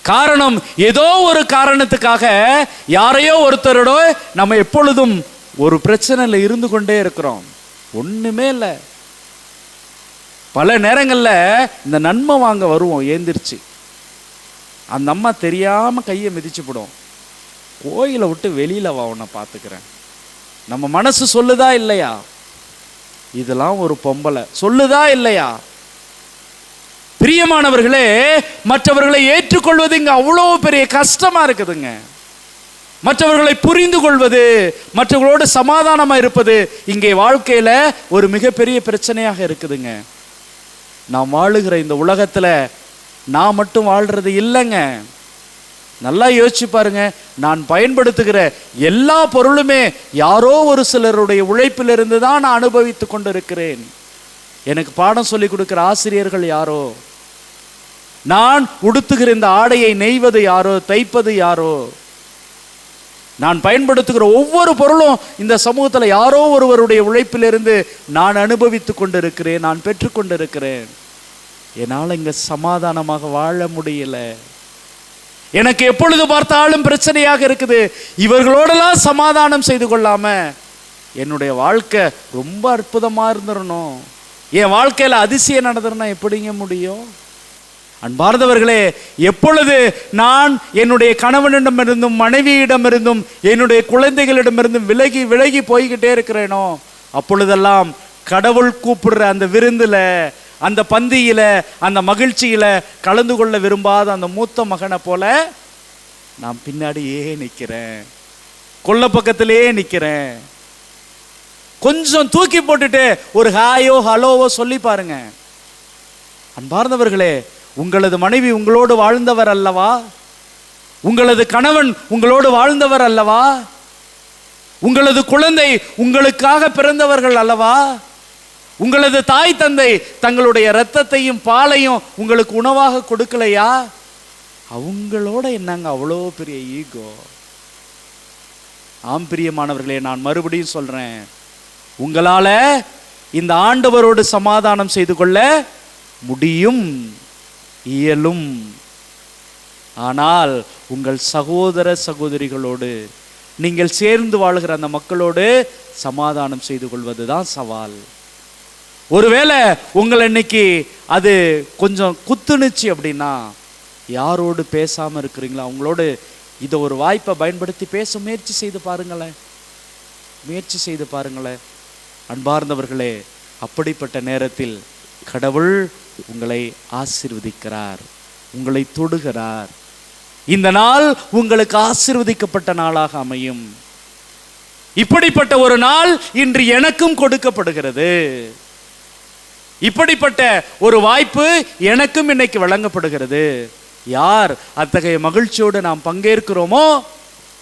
D: காரணம், ஏதோ ஒரு காரணத்துக்காக யாரையோ ஒருத்தரோட நம்ம எப்பொழுதும் ஒரு பிரச்சனையில இருந்து கொண்டே இருக்கிறோம். ஒண்ணுமே இல்லை. பல நேரங்களில் இந்த நன்மை வாங்க வருவோம் ஏந்திரிச்சு, அந்த அம்மா தெரியாம கையை மிதிச்சு போடும். கோயிலை விட்டு வெளியில வா, உன்னை பார்த்துக்கிறேன். நம்ம மனசு சொல்லுதா இல்லையா? இதெல்லாம் ஒரு பொம்பளை சொல்லுதா இல்லையா? பிரியமானவர்களே, மற்றவர்களை ஏற்றுக்கொள்வது இங்க அவ்வளோ பெரிய கஷ்டமா இருக்குதுங்க. மற்றவர்களை புரிந்து கொள்வது, மற்றவர்களோடு சமாதானமா இருப்பது இங்கே வாழ்க்கையில ஒரு மிகப்பெரிய பிரச்சனையாக இருக்குதுங்க. நாம் வாழுகிற இந்த உலகத்துல நான் மட்டும் வாழ்றது இல்லைங்க. நல்லா யோசிச்சு பாருங்க. நான் பயன்படுத்துகிற எல்லா பொருளுமே யாரோ ஒரு சிலருடைய உழைப்பிலிருந்து தான் நான் அனுபவித்து கொண்டு இருக்கிறேன். எனக்கு பாடம் சொல்லி கொடுக்கிற ஆசிரியர்கள் யாரோ, நான் உடுத்துகிற இந்த ஆடையை நெய்வது யாரோ, தைப்பது யாரோ, நான் பயன்படுத்துகிற ஒவ்வொரு பொருளும் இந்த சமூகத்தில் யாரோ ஒருவருடைய உழைப்பிலிருந்து நான் அனுபவித்து கொண்டிருக்கிறேன், நான் பெற்றுக்கொண்டிருக்கிறேன். என்னால் இங்க சமாதானமாக வாழ முடியல. எனக்கு எப்பொழுது பார்த்தாலும் பிரச்சனையாக இருக்குது. இவர்களோடலாம் சமாதானம் செய்து கொள்ளாம என்னுடைய வாழ்க்கை ரொம்ப அற்புதமா இருந்துடணும், என் வாழ்க்கையில அதிசயம் நடந்துருன்னா எப்படிங்க முடியும்? அன்பார்ந்தவர்களே, எப்பொழுது நான் என்னுடைய கணவனிடமிருந்தும் மனைவியிடமிருந்தும் என்னுடைய குழந்தைகளிடமிருந்தும் விலகி விலகி போய்கிட்டே இருக்கிறேனோ, அப்பொழுதெல்லாம் கடவுள் கூப்பிடுற அந்த விருந்துல, அந்த பந்தியில, அந்த மகிழ்ச்சியில கலந்து கொள்ள விரும்பாத அந்த மூத்த மகனை போல நான் பின்னாடியே நிற்கிறேன், கொல்ல பக்கத்திலேயே நிற்கிறேன். கொஞ்சம் தூக்கி போட்டுட்டு ஒரு ஹாயோ ஹலோவோ சொல்லி பாருங்க. அன்பார்ந்தவர்களே, உங்களது மனைவி உங்களோடு வாழ்ந்தவர் அல்லவா? உங்களது கணவன் உங்களோடு வாழ்ந்தவர் அல்லவா? உங்களது குழந்தை உங்களுக்காக பிறந்தவர்கள் அல்லவா? உங்களது தாய் தந்தை தங்களுடைய இரத்தத்தையும் பாலையும் உங்களுக்கு உணவாக கொடுக்கலையா? அவங்களோட என்னங்க அவ்வளோ பெரிய ஈகோ? ஆம் பிரியமானவர்களே, நான் மறுபடியும் சொல்றேன், உங்களால இந்த ஆண்டவரோடு சமாதானம் செய்து கொள்ள முடியும், இயலும். ஆனால் உங்கள் சகோதர சகோதரிகளோடு நீங்கள் சேர்ந்து வாழுகிற அந்த மக்களோடு சமாதானம் செய்து கொள்வதுதான் சவால். ஒருவேளை உங்களை இன்னைக்கு அது கொஞ்சம் குத்துணுச்சு அப்படின்னா, யாரோடு பேசாம இருக்கிறீங்களா அவங்களோடு இதை ஒரு வாய்ப்பை பயன்படுத்தி பேச முயற்சி செய்து பாருங்களேன். அன்பார்ந்தவர்களே, அப்படிப்பட்ட நேரத்தில் கடவுள் உங்களை ஆசீர்வதிக்கிறார், உங்களை தொடுகிறார். இந்த நாள் உங்களுக்கு ஆசீர்வதிக்கப்பட்ட நாளாக அமையும். இப்படிப்பட்ட ஒரு நாள் இன்று எனக்கும் கொடுக்கப்படுகிறது. இப்படிப்பட்ட ஒரு வாய்ப்பு எனக்கும் இன்னைக்கு வழங்கப்படுகிறது. யார் அத்தகைய மகிழ்ச்சியோடு நாம் பங்கேற்கிறோமோ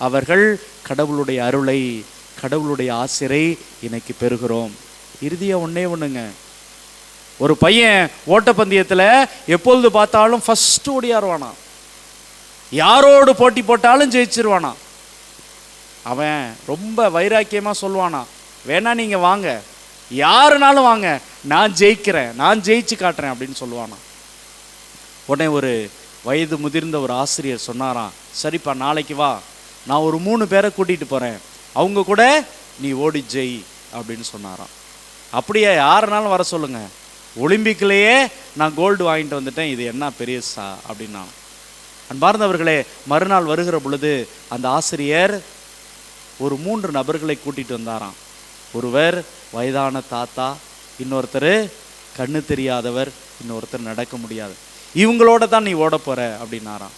D: அவர்கள் கடவுளுடைய அருளை, கடவுளுடைய ஆசிரை இன்னைக்கு பெறுகிறோம். இறுதியா ஒண்ணுங்க, ஒரு பையன் ஓட்டப்பந்தயத்தில் எப்பொழுது பார்த்தாலும் ஃபர்ஸ்ட் ஓடியாருவானா, யாரோடு போட்டி போட்டாலும் ஜெயிச்சிருவானா. அவன் ரொம்ப வைராக்கியமா சொல்லுவானா, வேணா நீங்க வாங்க, யாருனாலும் வாங்க, நான் ஜெயிக்கிறேன், நான் ஜெயிச்சு காட்டுறேன் அப்படின்னு சொல்லுவானா. உடனே ஒரு வயது முதிர்ந்த ஒரு ஆசிரியர் சொன்னாராம், சரிப்பா நாளைக்கு வா, நான் ஒரு 3 பேரை கூட்டிட்டு போறேன், அவங்க கூட நீ ஓடி ஜெய் அப்படின்னு சொன்னாராம். அப்படியே யாருனாலும் வர சொல்லுங்க, ஒலிம்பிக்லேயே நான் கோல்டு வாங்கிட்டு வந்துட்டேன், இது என்ன பெரியசா அப்படின்னா. அன்பார்ந்தவர்களே, மறுநாள் வருகிற பொழுது அந்த ஆசிரியர் ஒரு 3 நபர்களை கூட்டிட்டு வந்தாராம். ஒருவர் வயதான தாத்தா, இன்னொருத்தர் கண்ணு தெரியாதவர், இன்னொருத்தர் நடக்க முடியாது. இவங்களோட தான் நீ ஓட போற அப்படின்னாராம்.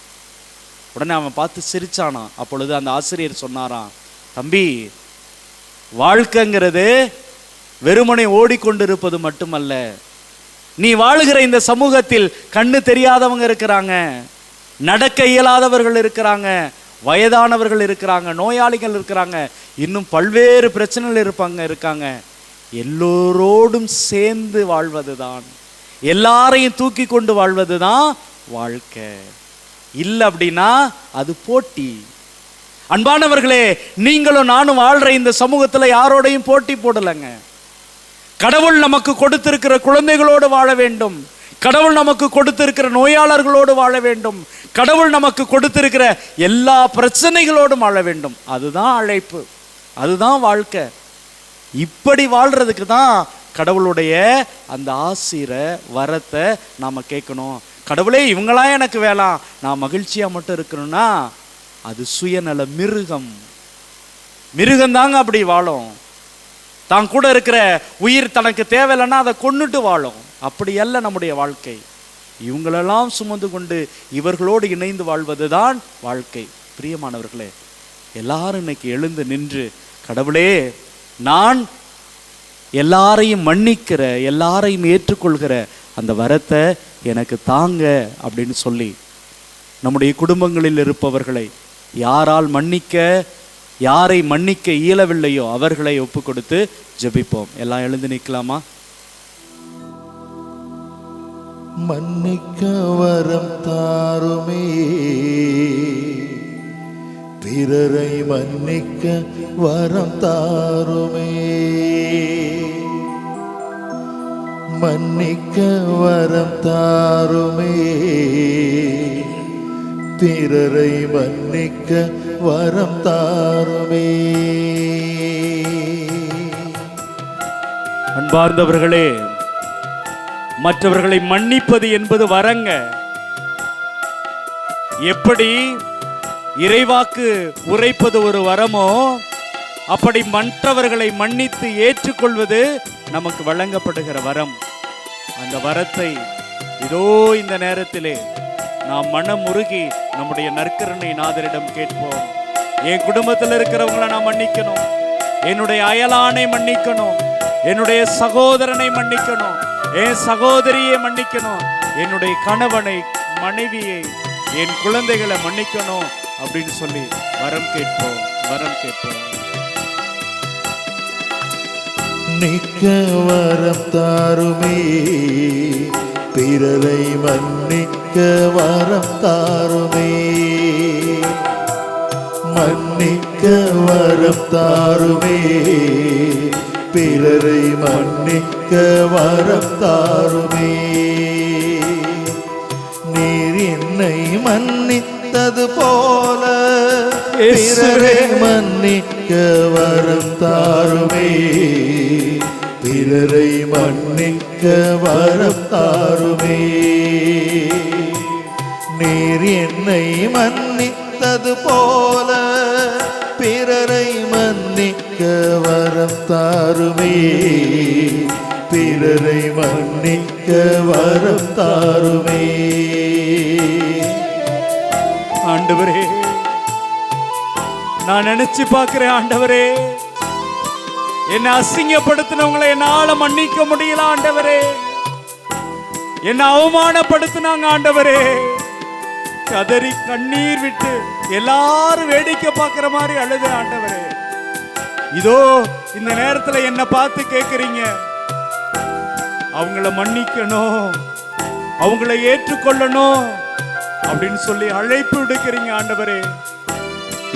D: உடனே அவன் பார்த்து சிரிச்சானான். அப்பொழுது அந்த ஆசிரியர் சொன்னாராம், தம்பி, வாழ்க்கைங்கிறது வெறுமனை ஓடிக்கொண்டிருப்பது மட்டுமல்ல. நீ வாழுகிற இந்த சமூகத்தில் கண்ணு தெரியாதவங்க இருக்கிறாங்க, நடக்க இயலாதவர்கள் இருக்கிறாங்க, வயதானவர்கள் இருக்கிறாங்க, நோயாளிகள் இருக்கிறாங்க, இன்னும் பல்வேறு பிரச்சனைகள் இருக்காங்க. எல்லோரோடும் சேர்ந்து வாழ்வதுதான், எல்லாரையும் தூக்கி கொண்டு வாழ்வதுதான் வாழ்க்கை. இல்லை அப்படின்னா அது போட்டி. அன்பானவர்களே, நீங்களும் நானும் வாழ்ற இந்த சமூகத்துல யாரோடையும் போட்டி போடலைங்க. கடவுள் நமக்கு கொடுத்திருக்கிற குழந்தைகளோடு வாழ வேண்டும், கடவுள் நமக்கு கொடுத்திருக்கிற நோயாளர்களோடு வாழ வேண்டும், கடவுள் நமக்கு கொடுத்திருக்கிற எல்லா பிரச்சனைகளோடும் வாழ வேண்டும். அதுதான் அழைப்பு, அதுதான் வாழ்க்கை. இப்படி வாழ்றதுக்கு தான் கடவுளுடைய அந்த ஆசீரை, வரத்தை நாம கேட்கணும். கடவுளே, இவங்களா எனக்கு வேணாம், நான் மகிழ்ச்சியா மட்டும் இருக்கணும்னா அது சுயநல மிருகம் தாங்க அப்படி வாழும். தான் கூட இருக்கிற உயிர் தனக்கு தேவையில்லைன்னா அதை கொன்னுட்டு வாழும். அப்படி அல்ல நம்முடைய வாழ்க்கை. இவங்களெல்லாம் சுமந்து கொண்டு இவர்களோடு இணைந்து வாழ்வதுதான் வாழ்க்கை. பிரியமானவர்களே, எல்லாரும் இன்னைக்கு எழுந்து நின்று, கடவுளே, நான் எல்லாரையும் மன்னிக்கிற, எல்லாரையும் ஏற்றுக்கொள்கிற அந்த வரத்தை எனக்கு தாங்க அப்படின்னு சொல்லி நம்முடைய குடும்பங்களில் இருப்பவர்களை யாரை மன்னிக்க இயலவில்லையோ அவர்களை ஒப்பு கொடுத்து ஜெபிப்போம். எல்லாம் எழுந்து நிற்கலாமா?
C: மன்னிக்க வரம் தாருமே, பிறரை மன்னிக்க வரம் தாருமே, மன்னிக்க வரம் தாருமே, பிறரை மன்னிக்க வரம் தாருமே.
D: அன்பார்ந்தவர்களே, மற்றவர்களை மன்னிப்பது என்பது வரங்க. எப்படி இறைவாக்கு உரைப்பது ஒரு வரமோ, அப்படி மற்றவர்களை மன்னித்து ஏற்றுக்கொள்வது நமக்கு வழங்கப்படுகிற வரம். அந்த வரத்தை இதோ இந்த நேரத்திலே நாம் மனம் உருகி நம்முடைய நற்கருணை நாதரிடம் கேட்போம். என் குடும்பத்தில் இருக்கிறவங்களை நான் மன்னிக்கணும், என்னுடைய அயலானை மன்னிக்கணும், என்னுடைய சகோதரனை மன்னிக்கணும், என் சகோதரியை மன்னிக்கணும், என்னுடைய கணவனை, மனைவியை, என் குழந்தைகளை மன்னிக்கணும் அப்படின்னு சொல்லி வரம் கேட்போம்.
C: மன்னிக்க வரம் தாருமே, பிறரை மன்னிக்க வரம் தாருமே, மன்னிக்க வரம் தாருமே, பிறரை மன்னிக்க வரம் தாருமே. நீர் என்னை மன்னித்தது போல பிறரை மன்னிக்க வரம் தாருமே, பிறரை மன்னிக்க வரம் தாருமே. நீர் என்னை மன்னித்தது போல பிறரை மன்னிக்க வரம் தாருமே, பிறரை மன்னிக்க வரம் தாருமே.
D: ஆண்டவரே, நான் நினைச்சு பார்க்கிறேன் ஆண்டவரே, என்னை அசிங்கப்படுத்தினவங்களை என்னால மன்னிக்க முடியல ஆண்டவரே. என்னை அவமானப்படுத்தினாங்க ஆண்டவரே. கதறி கண்ணீர் விட்டு எல்லாரும் வேடிக்கை பார்க்கிற மாதிரி அழுது ஆண்டவரே. இதோ இந்த நேரத்துல என்ன பார்த்து கேட்கிறீங்க, அவங்கள மன்னிக்கணும், அவங்கள ஏற்றுக்கொள்ளணும் அப்படின்னு சொல்லி அழைப்பு விடுக்கிறீங்க ஆண்டவரே.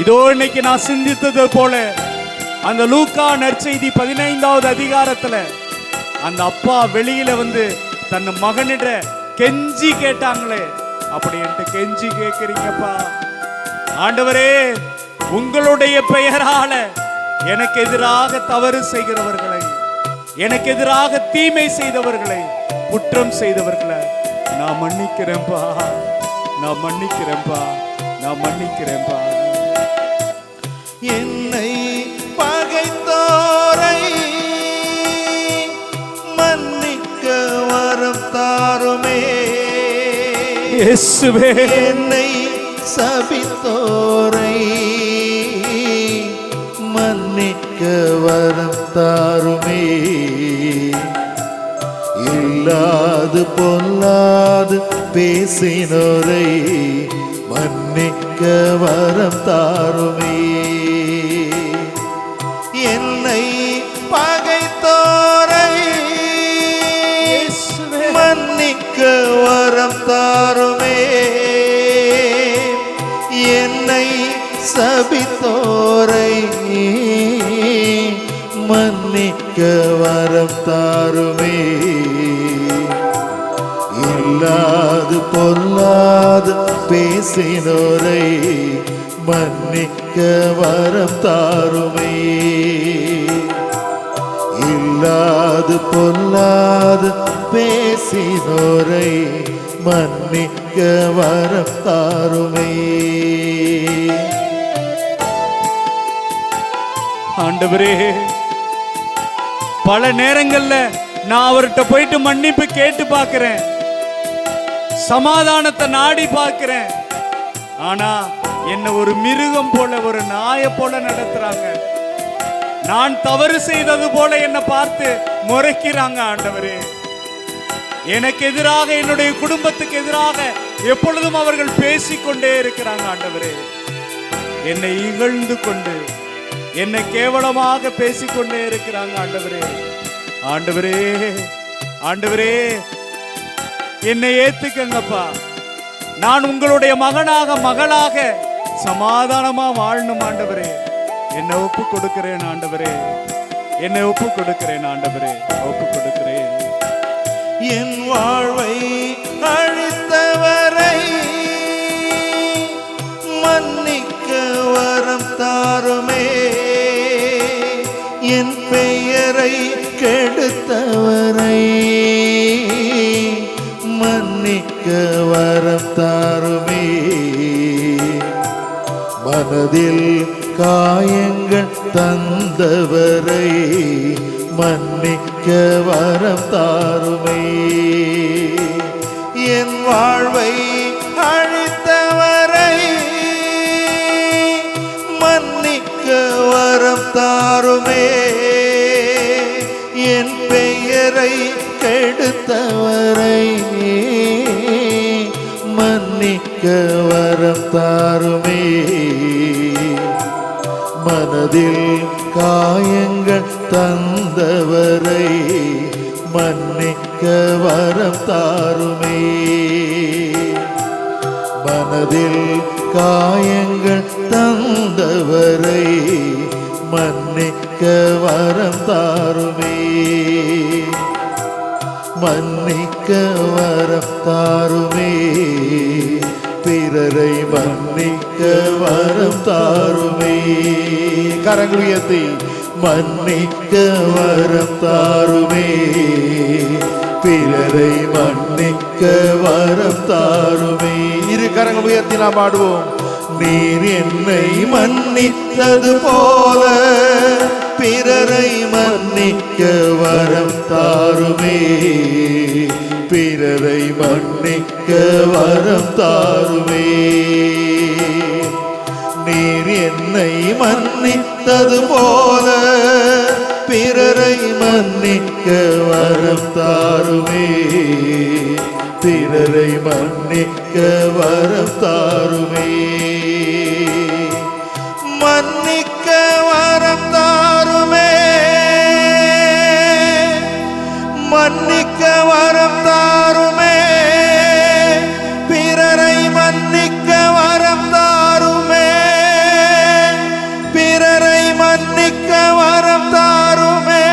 D: இதோ இன்னைக்கு நான் சிந்தித்தது போல அந்த லூக்கா நற்செய்தி 15வது அதிகாரத்துல அந்த அப்பா வெளியில வந்து தன் மகனிட கெஞ்சி கேட்டாங்களே, அப்படி என்று கெஞ்சி கேட்கிறீங்கப்பா ஆண்டவரே. உங்களுடைய பெயரால எனக்கு எதிராக தவறு செய்கிறவர்களை, எனக்கு எதிராக தீமை செய்தவர்களை, குற்றம் செய்தவர்களை நான் மன்னிக்கிறேன்பா, நான் மன்னிக்கிறேன்பா, நான் மன்னிக்கிறேன்பா.
C: என்னை பகைத்தோரை மன்னிக்க வரம் தாருமே,
D: இயேசுவே.
C: என்னை சபித்தோரை மன்னிக்க வரம் தாருமே, இல்லாது பொல்லாது பேசினோரை மன்னிக்க வரம் தாருமே. என்னை பகைத்தோரை மன்னிக்க வரம் தாருமே, என்னை சபித்தோரை மன்னிக்க வரம் தாருமே, இல்லாது பொல்லாது பேசினோரை மன்னிக்க வரம் தாருமே, இல்லாது பொல்லாது பேசினோரை மன்னிக்க வரம் தாருமே.
D: ஆண்டவரே, பல நேரங்கள்ல நான் அவர்கிட்ட போயிட்டு மன்னிப்பு கேட்டு பார்க்கிறேன், சமாதானத்தை நாடி பார்க்கிறேன். ஆனா என்ன ஒரு மிருகம் போல, ஒரு நாயை போல நடத்துறாங்க. நான் தவறு செய்தது போல என்னை பார்த்து முறைக்கிறாங்க ஆண்டவரே. எனக்கு எதிராக, என்னுடைய குடும்பத்துக்கு எதிராக எப்பொழுதும் அவர்கள் பேசிக்கொண்டே இருக்கிறாங்க ஆண்டவரே. என்னை இகழ்ந்து கொண்டு, என்னை கேவலமாக பேசிக்கொண்டே இருக்கிறாங்க ஆண்டவரே. ஆண்டவரே, ஆண்டவரே, என்னை ஏத்துக்கங்கப்பா. நான் உங்களுடைய மகனாக, மகளாக சமாதானமா வாழணும் ஆண்டவரே. என்னை ஒப்பு கொடுக்கிறேன் ஆண்டவரே, என்னை ஒப்பு கொடுக்கிறேன் ஆண்டவரே, ஒப்பு கொடுக்கிறேன்.
C: என் வாழ்வை அழித்தவரை மன்னிக்க வரம் தாருமே, என் பெயரை கெடுத்தவரை மன்னிக்க வரம் தாருமே, மனதில் காயங்கள் தந்தவரை மன்னிக்க வரம் தாருமே, என் வாழ்வை அழித்தவரை மன்னிக்க வரம் தாருமே, என் பெயரை கெடுத்தவரை மன்னிக்க வரம் தாருமே, மனதில் காயங்கள் தந்தவரை மன்னிக்க வரம் தாருமே, மனதில் காயங்கள் தந்தவரை மன்னிக்க வரம் தாருமே, மன்னிக்க வரம் தாருமே, பிறரை மன்னிக்க வரம் தாருமே. கரங்கள் உயர்த்தி மன்னிக்க வரம் தாருமே, பிறரை மன்னிக்க வரம் தாருமே. இரு கரங்கள் உயர்த்தி நாம் பாடுவோம். நீர் என்னை மன்னித்தது போல பிறரை மன்னிக்க வரம் தாருமே, பிறரை மன்னிக்க வரம் தாருமே. நீர் என்னை மன்னித்தது போல பிறரை மன்னிக்க வரம் தாருமே, பிறரை மன்னிக்க வரம் தாருமே. மன்னிக்க வரம் தாருமே, மன்னிக்க வரம் தாருமே, பிறரை மன்னிக்க வரம் தாருமே, பிறரை மன்னிக்க வரம் தாருமே,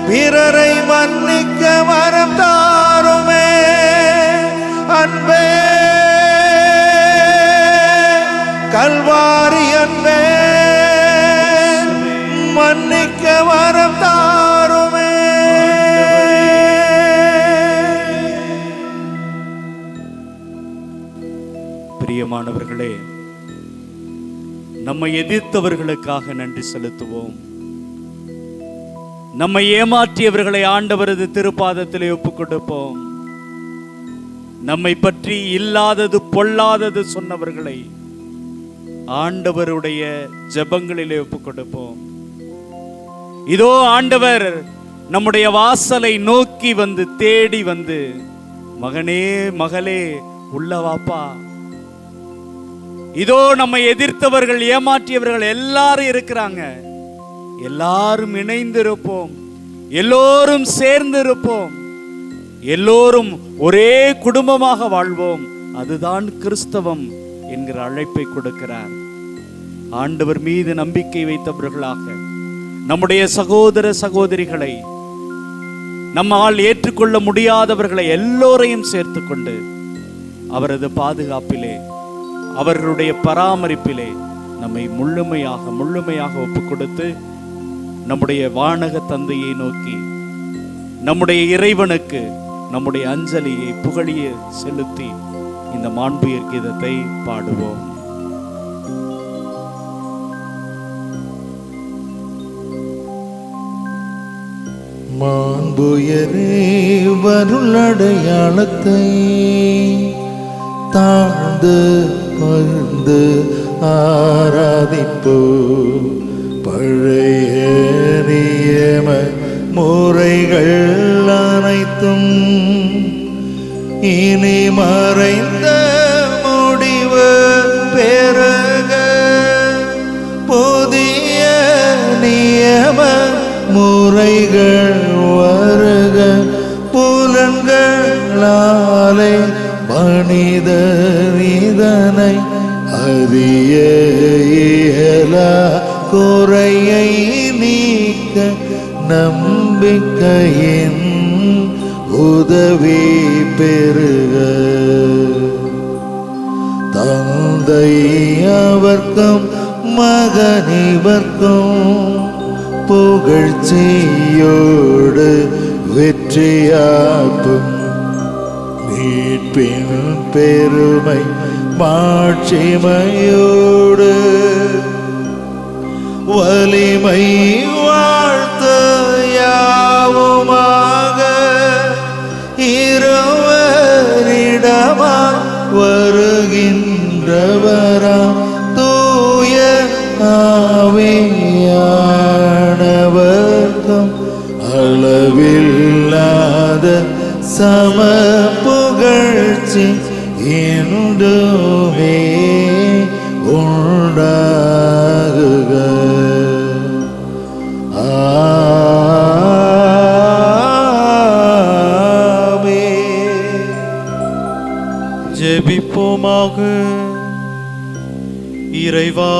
C: பிறரை மன்னிக்க வரம் தாருமே. அன்பே கல்வாரி அன்பே, மன்னிக்க வரம் தாருமே.
D: பிரியமானவர்களே, நம்மை எதிர்த்தவர்களுக்காக நன்றி செலுத்துவோம். நம்மை ஏமாற்றியவர்களை ஆண்டவரது திருப்பாதத்திலே ஒப்புக் கொடுப்போம். நம்மை பற்றி இல்லாதது பொல்லாதது சொன்னவர்களை ஆண்டவருடைய ஜெபங்களிலே ஒப்புக் கொடுப்போம். இதோ ஆண்டவர் நம்முடைய வாசலை நோக்கி வந்து தேடி வந்து, மகனே மகளே உள்ளவாப்பா. இதோ நம்மை எதிர்த்தவர்கள் ஏமாற்றியவர்கள் எல்லாரும் இருக்கிறாங்க. எல்லாரும் இணைந்து இருப்போம், எல்லோரும் சேர்ந்து இருப்போம், எல்லோரும் ஒரே குடும்பமாக வாழ்வோம். அதுதான் கிறிஸ்தவம் என்கிற அழைப்பை கொடுக்கிறார். ஆண்டவர் மீது நம்பிக்கை வைத்தவர்களாக நம்முடைய சகோதர சகோதரிகளை, நம்மால் ஏற்றுக்கொள்ள முடியாதவர்களை எல்லோரையும் சேர்த்து கொண்டு அவரது பாதுகாப்பிலே, அவர்களுடைய பராமரிப்பிலே நம்மை முழுமையாக ஒப்புக் கொடுத்து நம்முடைய வானக தந்தையை நோக்கி, நம்முடைய இறைவனுக்கு நம்முடைய அஞ்சலியை புகழிய செலுத்தி இந்த மாண்புயர் கீதத்தை பாடுவோம்.
C: மாண்புயரே வருளடையாளத்தை தாழ்ந்து பகிர்ந்து ஆராதிப்போ. பழைய நியம முறைகள் அனைத்தும் இனி மறைந்த முடிவு பெருக, புதிய நியம முறைகள் வருக. புலன்களாலே மனிதர் இதனை அறிய இயலா, குறையை நீக்க நம்பிக்கையின் உதவி பெருக. தந்தை அவர்க்கும் மகனிவர்க்கும் புகழ்ச்சியோடு வெற்றியாக்கும், மீட்பின் பெருமை மாட்சிமையோடு வலிமை வாழ்த்து யாவுமாக இருவரிடமாய் வருகின்றவரா தூய ஆவியானவர்க்கும் அளவில்லாத சம புகழ்ச்சி என்றுமே உண்டாகுக.
B: ஜெபிப்போமாக. இறைவா,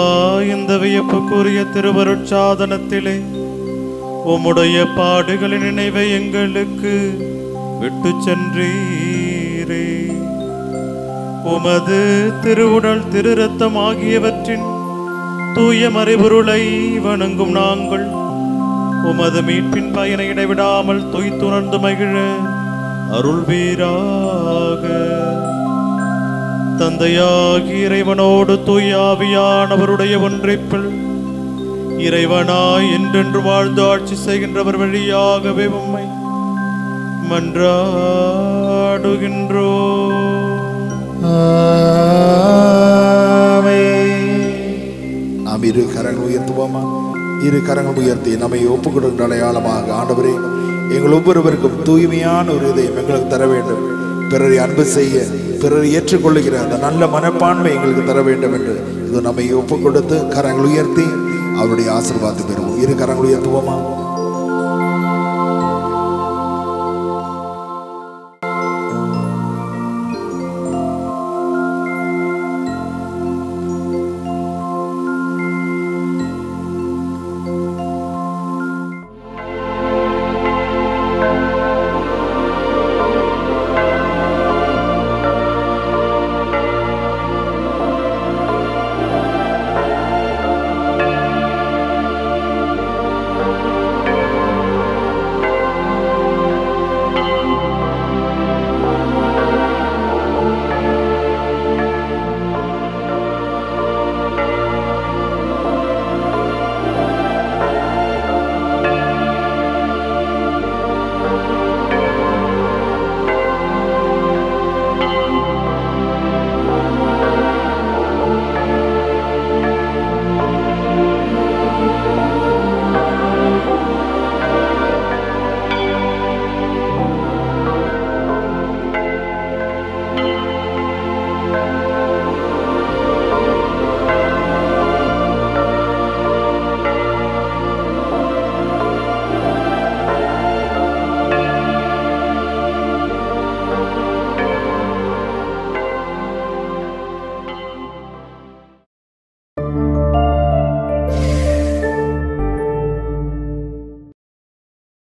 B: இந்த வியப்புக்குரிய திருவருட்சாதனத்திலே உம்முடைய பாடுகளின் நினைவை எங்களுக்கு விட்டு சென்றீரே. உமது திருவுடல் திரு ரத்தம் ஆகியவற்றின் தூய மறைபொருளை வணங்கும் நாங்கள் உமது மீட்பின் பயனை இடைவிடாமல் தொய்த்துணர்ந்து மகிழ அருள்வீராக. தந்தையாகி இறைவனோடு தூய ஆவியானவருடைய ஒன்றைப்பில் இறைவனாய் என்றென்று வாழ்ந்து ஆட்சி செய்கின்றவர் வழியாகவே உம்மை மன்றாடுகின்றோ.
C: நாம் இரு கரங்கள் உயர்த்துவோமா? இரு கரங்கள் உயர்த்தி நம்மை ஒப்புக் கொடுக்கின்ற அடையாளமாக, ஆண்டவரே, எங்கள் ஒவ்வொருவருக்கும் தூய்மையான ஒரு இதயம் எங்களுக்கு தர வேண்டும். பிறரை அன்பு செய்ய, பிறரை ஏற்றுக்கொள்ளுகிற அந்த நல்ல மனப்பான்மை எங்களுக்கு தர வேண்டும் என்று இது நம்மை ஒப்புக் கொடுத்து கரங்கள் உயர்த்தி அவருடைய ஆசீர்வாதத்தை பெறுவோம். இரு கரங்கள் உயர்த்துவோமா?